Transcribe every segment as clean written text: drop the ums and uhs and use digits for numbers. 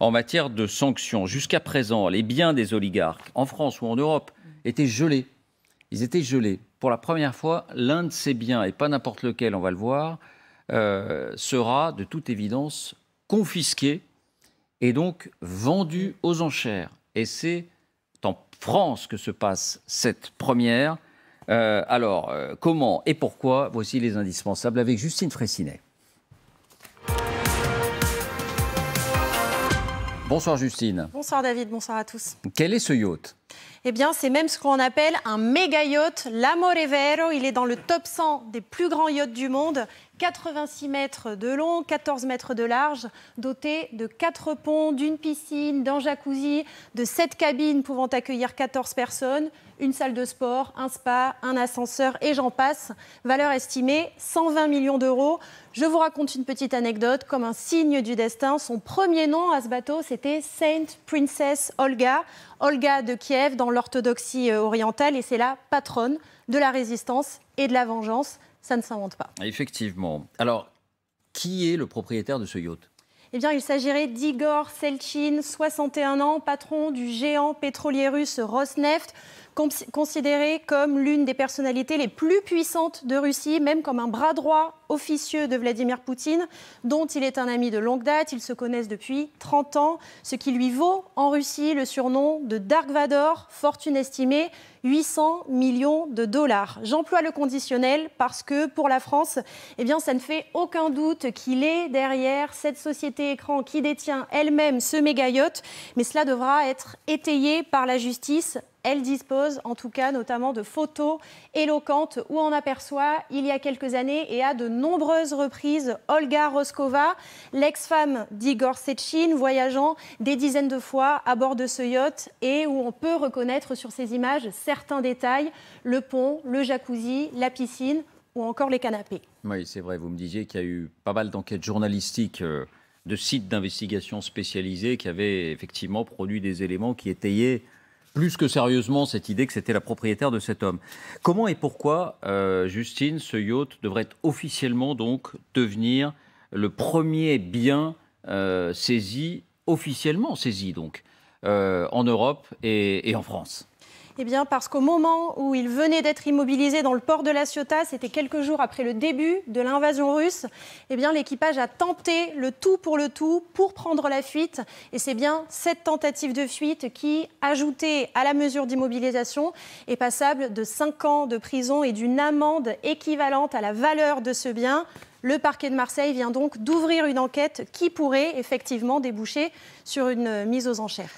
en matière de sanctions. Jusqu'à présent, les biens des oligarques, en France ou en Europe, étaient gelés. Ils étaient gelés. Pour la première fois, l'un de ces biens, et pas n'importe lequel, on va le voir, sera de toute évidence confisqué et donc vendu aux enchères. Et c'est en France que se passe cette première. Comment et pourquoi? Voici les indispensables avec Justine Fraissinet. Bonsoir Justine. Bonsoir David, bonsoir à tous. Quel est ce yacht? Eh bien, c'est même ce qu'on appelle un méga yacht, l'Amore Vero. Il est dans le top 100 des plus grands yachts du monde. 86 mètres de long, 14 mètres de large, doté de 4 ponts, d'une piscine, d'un jacuzzi, de 7 cabines pouvant accueillir 14 personnes, une salle de sport, un spa, un ascenseur et j'en passe. Valeur estimée 120 millions d'euros. Je vous raconte une petite anecdote. Comme un signe du destin, son premier nom à ce bateau, c'était Saint Princess Olga. Olga de Kiev dans l'orthodoxie orientale et c'est la patronne de la résistance et de la vengeance. Ça ne s'invente pas. Effectivement. Alors, qui est le propriétaire de ce yacht? Eh bien, il s'agirait d'Igor Selchin, 61 ans, patron du géant pétrolier russe Rosneft, considéré comme l'une des personnalités les plus puissantes de Russie, même comme un bras droit officieux de Vladimir Poutine, dont il est un ami de longue date. Ils se connaissent depuis 30 ans, ce qui lui vaut en Russie le surnom de Dark Vador, fortune estimée 800 millions de dollars. J'emploie le conditionnel parce que pour la France, eh bien, ça ne fait aucun doute qu'il est derrière cette société écran qui détient elle-même ce méga yacht, mais cela devra être étayé par la justice. Elle dispose en tout cas notamment de photos éloquentes où on aperçoit il y a quelques années et à de nombreuses reprises Olga Roskova, l'ex-femme d'Igor Sechin, voyageant des dizaines de fois à bord de ce yacht et où on peut reconnaître sur ces images certains détails, le pont, le jacuzzi, la piscine ou encore les canapés. Oui, c'est vrai, vous me disiez qu'il y a eu pas mal d'enquêtes journalistiques de sites d'investigation spécialisés qui avaient effectivement produit des éléments qui étayaient plus que sérieusement cette idée que c'était la propriétaire de cet homme. Comment et pourquoi, Justine, ce yacht devrait officiellement donc devenir le premier bien officiellement saisi donc, en Europe et en France? Eh bien, parce qu'au moment où il venait d'être immobilisé dans le port de La Ciotat, c'était quelques jours après le début de l'invasion russe, eh bien, l'équipage a tenté le tout pour prendre la fuite. Et c'est bien cette tentative de fuite qui, ajoutée à la mesure d'immobilisation, est passable de 5 ans de prison et d'une amende équivalente à la valeur de ce bien. Le parquet de Marseille vient donc d'ouvrir une enquête qui pourrait effectivement déboucher sur une mise aux enchères.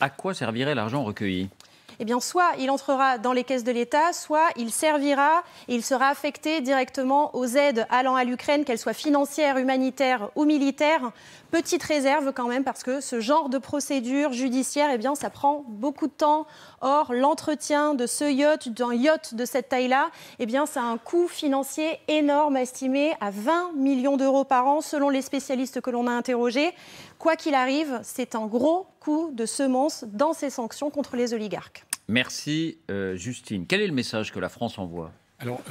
À quoi servirait l'argent recueilli ? Eh bien, soit il entrera dans les caisses de l'État, soit il servira et il sera affecté directement aux aides allant à l'Ukraine, qu'elles soient financières, humanitaires ou militaires. Petite réserve quand même, parce que ce genre de procédure judiciaire, eh bien, ça prend beaucoup de temps. Or, l'entretien de ce yacht, d'un yacht de cette taille-là, eh bien, ça a un coût financier énorme, estimé à 20 millions d'euros par an, selon les spécialistes que l'on a interrogés. Quoi qu'il arrive, c'est un gros coup de semonce dans ces sanctions contre les oligarques. Merci Justine. Quel est le message que la France envoie ? Alors,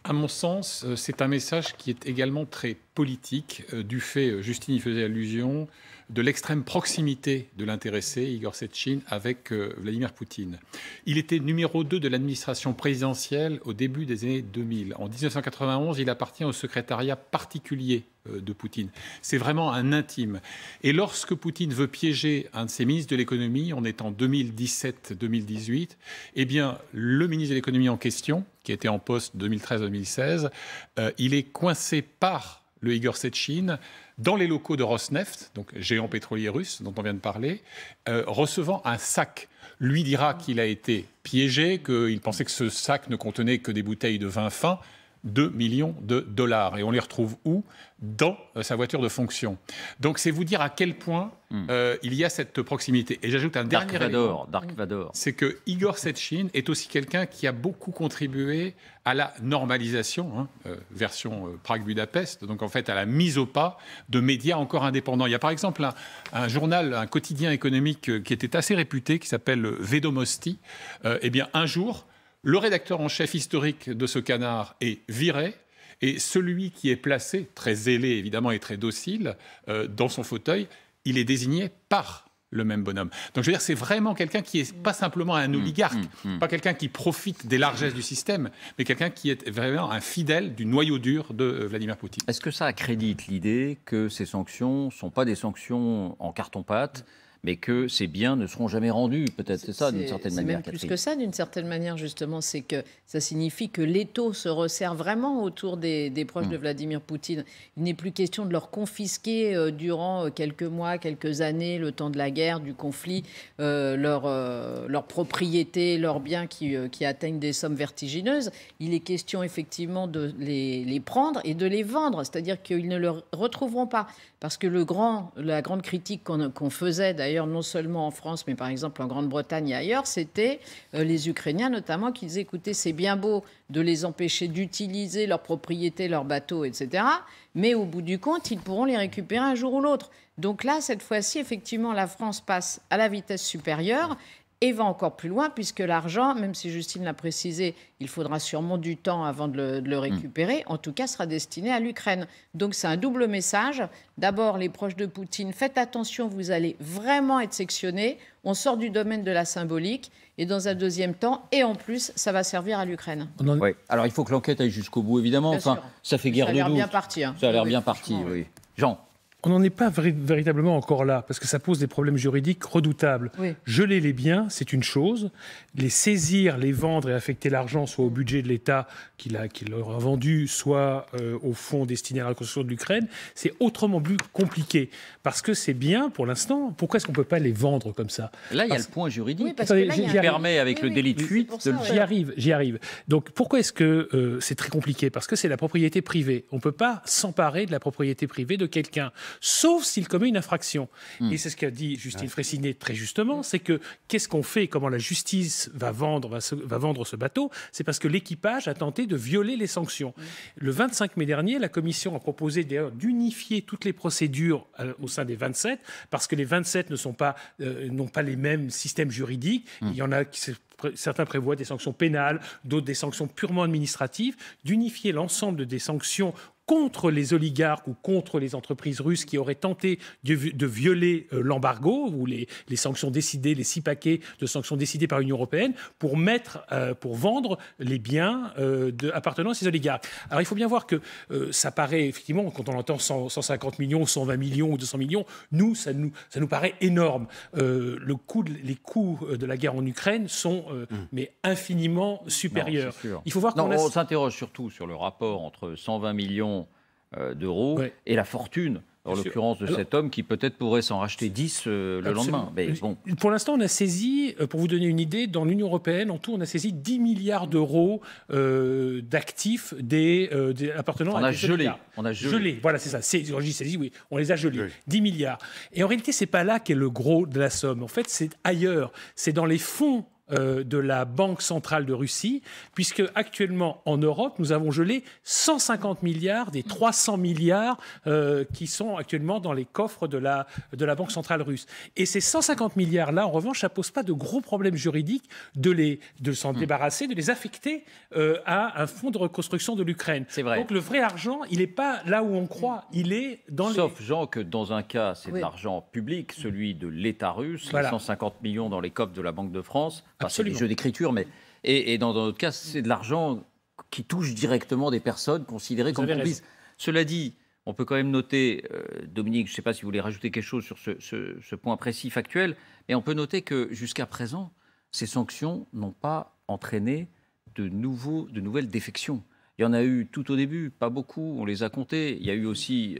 à mon sens, c'est un message qui est également très politique, du fait, Justine y faisait allusion, de l'extrême proximité de l'intéressé, Igor Sechin, avec Vladimir Poutine. Il était numéro 2 de l'administration présidentielle au début des années 2000. En 1991, il appartient au secrétariat particulier de Poutine. C'est vraiment un intime. Et lorsque Poutine veut piéger un de ses ministres de l'économie, on est en 2017-2018, eh bien, le ministre de l'économie en question, qui était en poste 2013-2016, il est coincé par le Igor Sechin dans les locaux de Rosneft, donc géant pétrolier russe dont on vient de parler, recevant un sac. Lui dira qu'il a été piégé, qu'il pensait que ce sac ne contenait que des bouteilles de vin fin, 2 millions de dollars. Et on les retrouve où ? Dans sa voiture de fonction. Donc c'est vous dire à quel point il y a cette proximité. Et j'ajoute un dernier élément. Dark Vador. C'est que Igor Sechin est aussi quelqu'un qui a beaucoup contribué à la normalisation, version Prague-Budapest, donc en fait à la mise au pas de médias encore indépendants. Il y a par exemple un journal, un quotidien économique qui était assez réputé, qui s'appelle Vedomosti. Eh bien un jour, le rédacteur en chef historique de ce canard est viré et celui qui est placé, très zélé évidemment et très docile, dans son fauteuil, il est désigné par le même bonhomme. Donc je veux dire, c'est vraiment quelqu'un qui est pas simplement un oligarque, pas quelqu'un qui profite des largesses du système, mais quelqu'un qui est vraiment un fidèle du noyau dur de Vladimir Poutine. Est-ce que ça accrédite l'idée que ces sanctions ne sont pas des sanctions en carton-pâte, mais que ces biens ne seront jamais rendus? Peut-être c'est ça, d'une certaine manière, même plus Catherine. que ça, d'une certaine manière, justement. C'est que ça signifie que l'étau se resserre vraiment autour des proches de Vladimir Poutine. Il n'est plus question de leur confisquer durant quelques mois, quelques années, le temps de la guerre, du conflit, leurs propriétés, leurs biens qui atteignent des sommes vertigineuses. Il est question effectivement de les prendre et de les vendre. C'est-à-dire qu'ils ne le retrouveront pas. Parce que la grande critique qu'on faisait, d'ailleurs, non seulement en France, mais par exemple en Grande-Bretagne et ailleurs, c'était les Ukrainiens notamment qui disaient, écoutez, c'est bien beau de les empêcher d'utiliser leurs propriétés, leurs bateaux, etc. Mais au bout du compte, ils pourront les récupérer un jour ou l'autre. Donc là, cette fois-ci, effectivement, la France passe à la vitesse supérieure et va encore plus loin, puisque l'argent, même si Justine l'a précisé, il faudra sûrement du temps avant de le récupérer, en tout cas sera destiné à l'Ukraine. Donc c'est un double message. D'abord, les proches de Poutine, faites attention, vous allez vraiment être sectionnés. On sort du domaine de la symbolique. Et dans un deuxième temps, et en plus, ça va servir à l'Ukraine. Oui. Alors il faut que l'enquête aille jusqu'au bout, évidemment. Bien Enfin, sûr. ça fait guerre de doute. Ça a l'air bien parti. Hein. Ça a l'air Oui, bien parti, oui. Jean. On n'en est pas véritablement encore là, parce que ça pose des problèmes juridiques redoutables. Oui. Geler les biens, c'est une chose. Les saisir, les vendre et affecter l'argent, soit au budget de l'État qui leur a vendu, soit au fonds destiné à la reconstruction de l'Ukraine, c'est autrement plus compliqué. Parce que ces biens, pour l'instant, pourquoi est-ce qu'on ne peut pas les vendre comme ça? Là, il y a le point juridique Oui, parce que là, il y a qui un- permet, avec le délit de c'est fuite, pour de ça, le ouais. J'y arrive. Donc pourquoi est-ce que c'est très compliqué? Parce que c'est la propriété privée. On ne peut pas s'emparer de la propriété privée de quelqu'un, sauf s'il commet une infraction. Et c'est ce qu'a dit Justine Fraissinet très justement, c'est que qu'est-ce qu'on fait, comment la justice va vendre ce bateau? C'est parce que l'équipage a tenté de violer les sanctions. Le 25 mai dernier, la Commission a proposé d'ailleurs d'unifier toutes les procédures au sein des 27, parce que les 27 n'ont pas les mêmes systèmes juridiques. Il y en a qui certains prévoient des sanctions pénales, d'autres des sanctions purement administratives, d'unifier l'ensemble des sanctions contre les oligarques ou contre les entreprises russes qui auraient tenté de violer l'embargo ou les sanctions décidées, les 6 paquets de sanctions décidés par l'Union européenne pour vendre les biens appartenant à ces oligarques. Alors il faut bien voir que ça paraît effectivement, quand on entend 150 millions, 120 millions ou 200 millions, ça nous paraît énorme. Les coûts de la guerre en Ukraine sont mais infiniment supérieurs. Non, c'est sûr. Il faut voir on s'interroge surtout sur le rapport entre 120 millions d'euros et la fortune, en l'occurrence de cet homme qui peut-être pourrait s'en racheter 10 le lendemain. Mais bon. Pour l'instant, on a saisi, pour vous donner une idée, dans l'Union européenne, en tout, on a saisi 10 milliards d'euros d'actifs appartenant à des oligarques. On a gelé. Voilà, c'est ça. Quand je dis saisi, oui, on les a gelés. Oui. 10 milliards. Et en réalité, c'est pas là qu'est le gros de la somme. En fait, c'est ailleurs. C'est dans les fonds de la Banque centrale de Russie, puisque actuellement en Europe, nous avons gelé 150 milliards des 300 milliards qui sont actuellement dans les coffres de la Banque centrale russe. Et ces 150 milliards-là, en revanche, ça pose pas de gros problèmes juridiques de s'en débarrasser, de les affecter à un fonds de reconstruction de l'Ukraine. C'est vrai. Donc le vrai argent, il n'est pas là où on croit, il est dans Sauf, Jean, que dans un cas, c'est de l'argent public, celui de l'État russe, les 150 millions dans les coffres de la Banque de France. C'est des jeux d'écriture, mais et dans notre cas, c'est de l'argent qui touche directement des personnes considérées comme complices. Cela dit, on peut quand même noter, Dominique, je ne sais pas si vous voulez rajouter quelque chose sur ce point précis, factuel, mais on peut noter que jusqu'à présent, ces sanctions n'ont pas entraîné de nouvelles défections. Il y en a eu tout au début, pas beaucoup, on les a comptés. Il y a eu aussi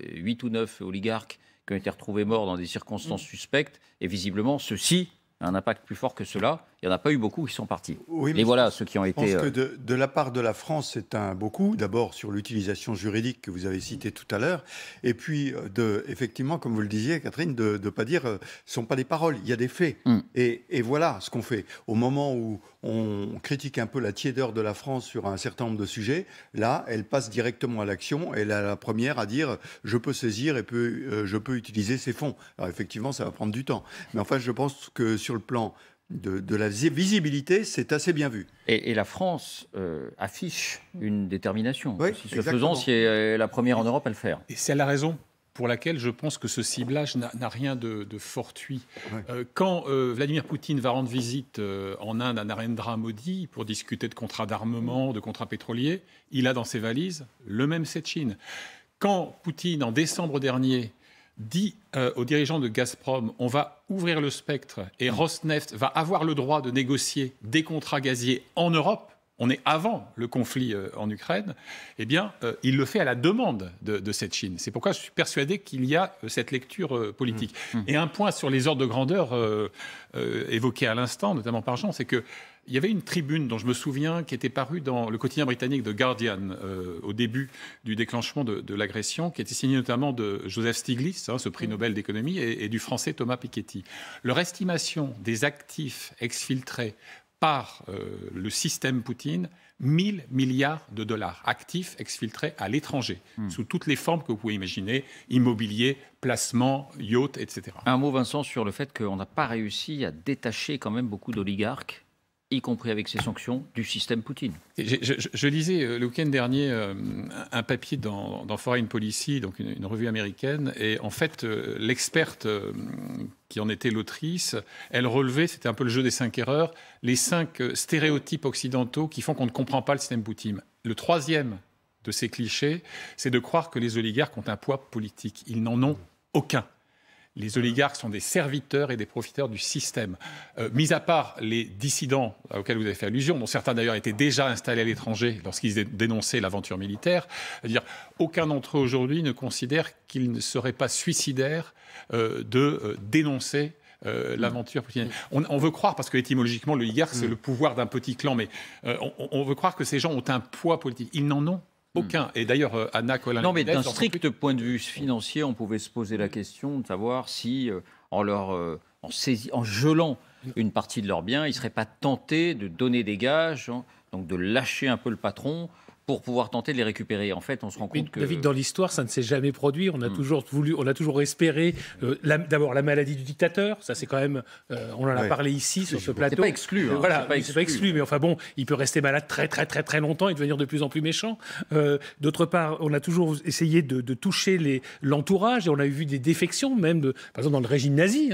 8 ou 9 oligarques qui ont été retrouvés morts dans des circonstances suspectes, et visiblement, ceux-ci un impact plus fort que cela. Il n'y en a pas eu beaucoup qui sont partis. Oui, et voilà ceux qui ont été... Je pense que de la part de la France, c'est un beaucoup. D'abord sur l'utilisation juridique que vous avez citée tout à l'heure. Et puis, effectivement, comme vous le disiez, Catherine, de ne pas dire ce ne sont pas des paroles, il y a des faits. Et voilà ce qu'on fait. Au moment où on critique un peu la tiédeur de la France sur un certain nombre de sujets, là, elle passe directement à l'action. Elle est la première à dire je peux saisir et je peux utiliser ces fonds. Alors effectivement, ça va prendre du temps. Mais enfin, je pense que sur le plan de la visibilité, c'est assez bien vu. Et la France affiche une détermination. Oui, Si ce faisant, si elle est la première en Europe à le faire. Et si elle a raison, pour laquelle je pense que ce ciblage n'a rien de fortuit. Ouais. Quand Vladimir Poutine va rendre visite en Inde à Narendra Modi pour discuter de contrats d'armement, de contrats pétroliers, il a dans ses valises le même Sechin. Quand Poutine, en décembre dernier, dit aux dirigeants de Gazprom, on va ouvrir le spectre et Rosneft va avoir le droit de négocier des contrats gaziers en Europe, on est avant le conflit en Ukraine, eh bien, il le fait à la demande de cette Chine. C'est pourquoi je suis persuadé qu'il y a cette lecture politique. Et un point sur les ordres de grandeur évoqués à l'instant, notamment par Jean, c'est qu'il y avait une tribune dont je me souviens qui était parue dans le quotidien britannique The Guardian au début du déclenchement de l'agression, qui était signée notamment de Joseph Stiglitz, ce prix Nobel d'économie, et du français Thomas Piketty. Leur estimation des actifs exfiltrés par le système Poutine, 1000 milliards de dollars actifs exfiltrés à l'étranger, sous toutes les formes que vous pouvez imaginer, immobilier, placement, yacht, etc. Un mot, Vincent, sur le fait qu'on n'a pas réussi à détacher quand même beaucoup d'oligarques, y compris avec ces sanctions, du système Poutine. Je lisais le week-end dernier un papier dans Foreign Policy, donc une revue américaine, et en fait, l'experte qui en était l'autrice, elle relevait, c'était un peu le jeu des 5 erreurs, les 5 stéréotypes occidentaux qui font qu'on ne comprend pas le système Poutine. Le troisième de ces clichés, c'est de croire que les oligarques ont un poids politique. Ils n'en ont aucun. Les oligarques sont des serviteurs et des profiteurs du système. Mis à part les dissidents auxquels vous avez fait allusion, dont certains d'ailleurs étaient déjà installés à l'étranger lorsqu'ils dénonçaient l'aventure militaire, c'est-à-dire aucun d'entre eux aujourd'hui ne considère qu'il ne serait pas suicidaire de dénoncer l'aventure poutinienne. On veut croire, parce que étymologiquement, l'oligarque, c'est le pouvoir d'un petit clan, mais on veut croire que ces gens ont un poids politique. Ils n'en ont aucun. Et d'ailleurs, Anna Colin... Non, mais d'un strict point de vue financier, on pouvait se poser la question de savoir si, en gelant une partie de leurs biens, ils ne seraient pas tentés de donner des gages, donc de lâcher un peu le patron pour pouvoir tenter de les récupérer. En fait, on se rend compte que... David, dans l'histoire, ça ne s'est jamais produit. On a toujours espéré, d'abord, la maladie du dictateur. Ça, c'est quand même... on en a parlé ici, sur ce plateau. C'est pas exclu. Voilà, c'est pas exclu. Mais enfin bon, il peut rester malade très, très, très, très longtemps et devenir de plus en plus méchant. D'autre part, on a toujours essayé de toucher l'entourage et on a vu des défections, même, par exemple, dans le régime nazi.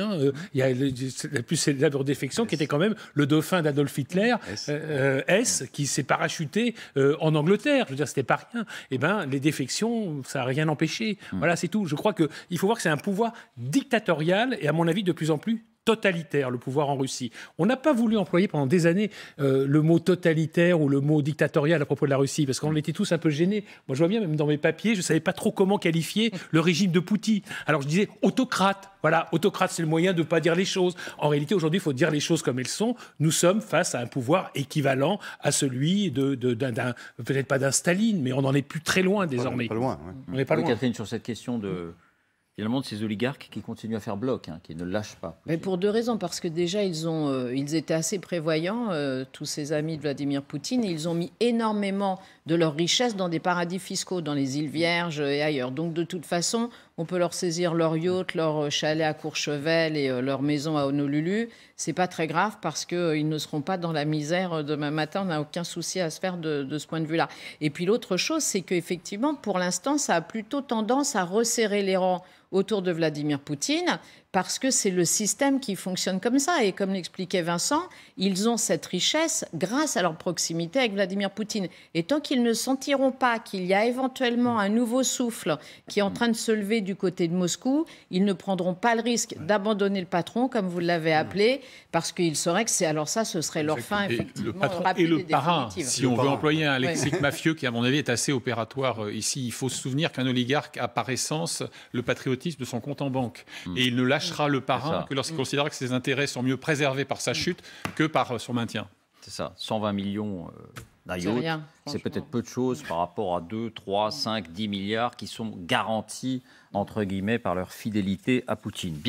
Il y a la plus célèbre défection qui était quand même le dauphin d'Adolf Hitler, S, qui s'est parachuté en Angleterre. Je veux dire, c'était pas rien. Eh ben, les défections, ça n'a rien empêché. Voilà, c'est tout. Je crois qu'il faut voir que c'est un pouvoir dictatorial et, à mon avis, de plus en plus totalitaire, le pouvoir en Russie. On n'a pas voulu employer pendant des années le mot totalitaire ou le mot dictatorial à propos de la Russie, parce qu'on était tous un peu gênés. Moi, je vois bien, même dans mes papiers, je ne savais pas trop comment qualifier le régime de Poutine. Alors, je disais autocrate. Voilà, autocrate, c'est le moyen de ne pas dire les choses. En réalité, aujourd'hui, il faut dire les choses comme elles sont. Nous sommes face à un pouvoir équivalent à celui peut-être pas d'un Staline, mais on n'en est plus très loin désormais. Pas loin. On n'est pas loin. Catherine, sur cette question finalement de ces oligarques qui continuent à faire bloc, qui ne lâchent pas. Mais pour 2 raisons, parce que déjà ils étaient assez prévoyants, tous ces amis de Vladimir Poutine, et ils ont mis énormément de leurs richesses dans des paradis fiscaux, dans les îles Vierges et ailleurs. Donc de toute façon, on peut leur saisir leur yacht, leur chalet à Courchevel et leur maison à Honolulu. C'est pas très grave parce qu'ils ne seront pas dans la misère demain matin. On n'a aucun souci à se faire de ce point de vue-là. Et puis l'autre chose, c'est qu'effectivement, pour l'instant, ça a plutôt tendance à resserrer les rangs autour de Vladimir Poutine, parce que c'est le système qui fonctionne comme ça. Et comme l'expliquait Vincent, ils ont cette richesse grâce à leur proximité avec Vladimir Poutine. Et tant qu'ils ne sentiront pas qu'il y a éventuellement un nouveau souffle qui est en train de se lever du côté de Moscou, ils ne prendront pas le risque d'abandonner le patron, comme vous l'avez appelé, parce qu'ils sauraient que ce serait leur fin, effectivement. Le patron et le parrain, si on veut employer un lexique mafieux qui, à mon avis, est assez opératoire ici. Il faut se souvenir qu'un oligarque a par essence le patriotisme de son compte en banque. Et il ne lâchera le parrain que lorsqu'il considérera que ses intérêts sont mieux préservés par sa chute que par son maintien. C'est ça, 120 millions d'un yacht, c'est peut-être peu de choses par rapport à 2, 3, 5, 10 milliards qui sont garantis, entre guillemets, par leur fidélité à Poutine.